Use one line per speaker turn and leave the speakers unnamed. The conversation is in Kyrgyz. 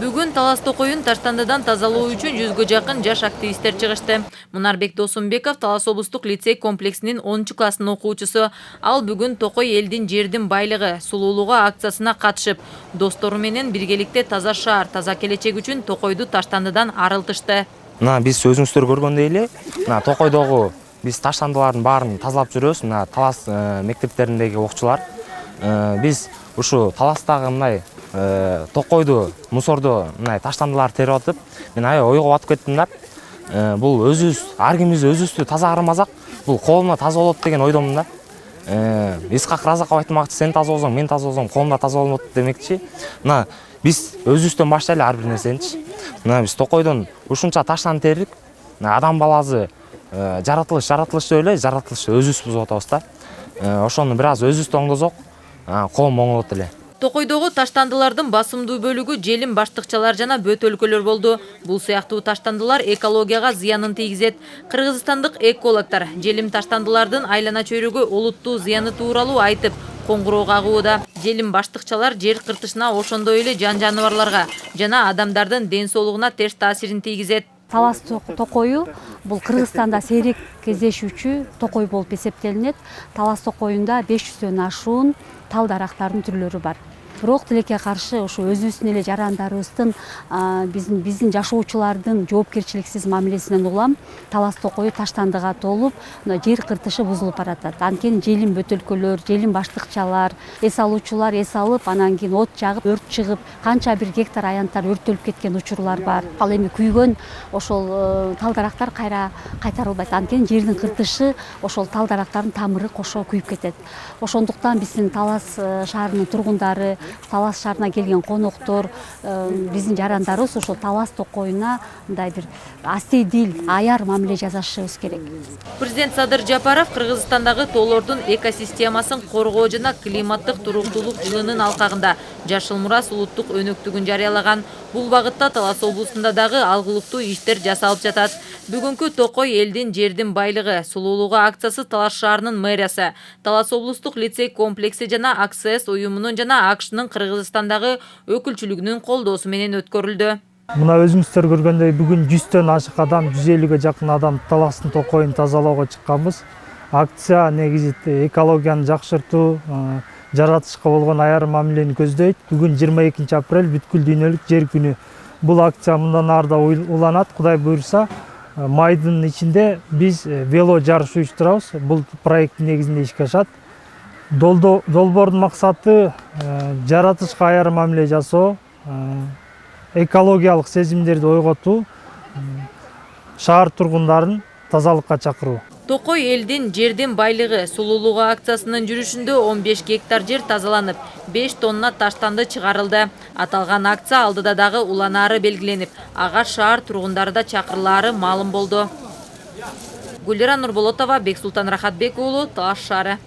Бүгүн Талас Токойун таштандыдан тазалоо үчүн 100гө жакын жаш активисттер чыгышты. Мунарбек Досунбеков Талас облустук лицей комплексинин 10 класстын окуучусу. Ал бүгүн Токой элдин жердин байлыгы, сулуулугу акциясына катышып, достору менен биргеликте таза шаар, таза келечек үчүн Токойду таштандыдан арылтышты.
Биз өзүңүздөр көргөндөй эле, Токойдогу биз таштандылардын баарын тазалап жүрөбүз. Талас мектептериндеги окуучулар. Биз ушу Таластагы мындай Токойду, мусорду таштандылар терип атып, мен аябай ойго батып кеттим да. Бул өзүбүз, ар кимибиз өзүбүздү таза кармасак, бул колумда таза болот деген ойдомун да. Исхак Разаков айтмакчы, сен таза болсоң, мен таза болсом, колумда таза болот демекчи. Биз өзүбүздөн баштайлы ар бир нерсеничи. Биз Токойдон ушунча таштан тердик. Адам баласы жаратылышты эле, жаратылышты өзүбүз бузуп атабыз да. Ошону бир аз өзүбүздү оңдосок, колум оңолот эле.
Токойдогу таштандылардын басымдуу бөлүгү желим баштыкчалар жана бөт өлкөлөр болду. Бул сыяктуу таштандылар экологияга зыянын тийгизет. Кыргызстандык экологтор желим таштандылардын айлана чөйрөгө олуттуу зыяны тууралуу айтып, коңгуроо кагууда. Желим баштыкчалар жер кыртышына ошондой эле жан-жаныбарларга жана адамдардын ден соолугуна терс таасирин тийгизет.
Талас Токою бул Кыргызстанда сейрек кездешүүчү токой болуп эсептелинет. Талас Токоюнда 500дөн ашуун тал дарактардын түрлөрү бар. Бирок тилекке каршы ошо өзүбүздүн эле жарандарыбыздын, биздин жашоочулардын жоопкерчиликсиз мамилесинен улам Талас Токою таштандыга толуп, жер кыртышы бузулуп баратат. Анткени желим бөтөлкөлөр, желим баштыкчалар, эс алуучулар эс алып, анан кийин от жагып, өрт чыгып, канча бир гектар аянттар өрттөлүп кеткен учурлар бар. Ал эми күйгөн ошол тал дарактар кайра кайтарылбайт. Анткени жердин кыртышы ошол тал дарактардын тамыры кошо күйүп кетет. Ошондуктан биздин Талас шаарынын тургундары, Талас шаарына келген коноктор, биздин жарандарыбыз ошол Талас Токоюна мындай бир астейдил, аяр мамиле жасашыбыз керек.
Президент Садыр Жапаров Кыргызстандагы тоолордун экосистемасын коргоо жана климаттык туруктуулук жылынын алкагында Жашыл Мурас улуттук өнөктүгүн жарыялаган. Бул багытта Талас облусунда дагы алгылыктуу иштер жасалып жатат. Бүгүнкү Токой элдин жердин байлыгы, сулуулугу акциясы Талас шаарынын мэриясы, Талас облустук лицей комплекси жана АКСС уюмунун жана АКШнын Кыргызстандагы өкүлчүлүгүнүн колдоосу менен өткөрүлдү.
Мына өзүңүздөр көргөндөй бүгүн 100дөн ашык адам, 150гө жакын адам Таластын Токойун тазалоого чыкканбыз. Акция негизи экологияны жакшыртуу, жаратылышка болгон аяр мамилени көздөйт. Бүгүн 22 апрель бүткүл дүйнөлүк жер күнү. Бул акция мындан арда уланат. Кудай буйруса, майдын ичинде биз вело жарыш уюштурабыз. Бул проекттин негизинде ишке ашат. Долбоордун максаты жаратылышка аяр мамиле жасоо, экологиялык сезимдерди ойготуу, шаар тургундарын тазалыкка чакыруу.
Токой элдин жердин байлыгы, сулуулугу акциясынын жүрүшүндө 15 гектар жер тазаланып, 5 тонна таштанды чыгарылды. Аталган акция алдыда дагы уланаары белгиленип, ага шаар тургундары да чакырылаары маалым болду. Гүлира Нурболотова, Бексултан Рахатбек уулу, Талас шаары.